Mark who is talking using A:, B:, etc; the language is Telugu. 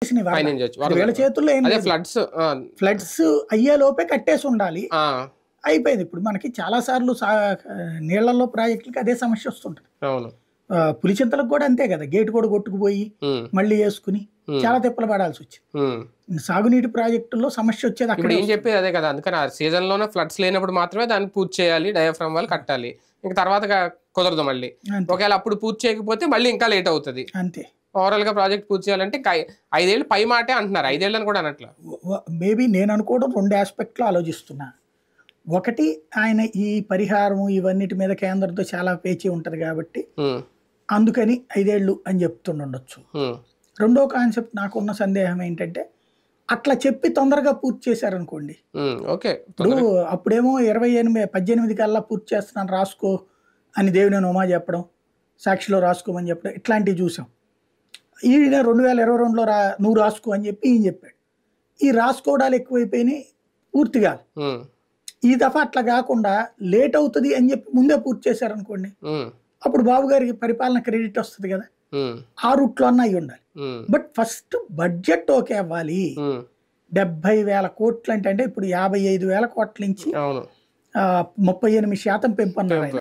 A: వీళ్ళ చేతుల్లో ఏం లేదు. ఫ్లడ్స్ అయ్యే లోపే కట్టేసి ఉండాలి, అయిపోయింది. ఇప్పుడు మనకి చాలా సార్లు నీళ్లలో ప్రాజెక్టులకి అదే సమస్య వస్తుంటది. పులిచింతలకు కూడా అంతే కదా, గేటు కూడా కొట్టుకుపోయి మళ్ళీ వేసుకుని చాలా తిప్పలు పడాల్సి వచ్చింది. సాగునీటి ప్రాజెక్టుల్లో సమస్య వచ్చేది అక్కడ.
B: ఏం చెప్పేది అదే కదా, అందుకని ఆ సీజన్ లోనే ఫ్లడ్స్ లేనప్పుడు మాత్రమే దాన్ని పూర్తి చేయాలి, డయాఫ్రామ్ వాళ్ళు కట్టాలి, ఇంకా తర్వాత కుదరదు మళ్ళీ. ఒకవేళ అప్పుడు పూర్తి చేయకపోతే మళ్ళీ ఇంకా లేట్ అవుతుంది.
A: అంతే.
B: ఓవరాల్ గా ప్రాజెక్ట్ పూర్తి చేయాలంటే 5 ఏళ్ళు పై మాటే అంటున్నారు, 5 ఏళ్ళని కూడా అనట్లా.
A: మేబీ నేను అనుకోవడం 2 ఆస్పెక్ట్లో ఆలోచిస్తున్నా. ఒకటి, ఆయన ఈ పరిహారం ఇవన్నిటి మీద కేంద్రంతో చాలా పేచీ ఉంటది కాబట్టి అందుకని 5 ఏళ్ళు అని చెప్తుండొచ్చు. రెండో కాన్సెప్ట్ నాకున్న సందేహం ఏంటంటే, అట్లా చెప్పి తొందరగా పూర్తి చేశారనుకోండి, ఇప్పుడు అప్పుడేమో 18 కల్లా పూర్తి చేస్తున్నాను రాసుకో అని దేవుని ఉమా చెప్పడం, సాక్షిలో రాసుకోమని చెప్పడం, ఇట్లాంటివి చూసాం. ఈయన 2022లో నువ్వు రాసుకో అని చెప్పి ఈయన చెప్పాడు. ఈ రాసుకోవడాలు ఎక్కువైపోయినాయి, పూర్తి కాదు. ఈ దఫా అట్లా కాకుండా లేట్ అవుతుంది అని చెప్పి ముందే పూర్తి చేశారనుకోండి, అప్పుడు బాబు గారికి పరిపాలన క్రెడిట్ వస్తుంది కదా, ఆ రూట్లో అన్న అయి ఉండాలి. బట్ ఫస్ట్ బడ్జెట్ ఓకే అవ్వాలి. 70,000 కోట్లు అంటే ఇప్పుడు 55,000 కోట్ల నుంచి 38% పెంపు అన్నారు.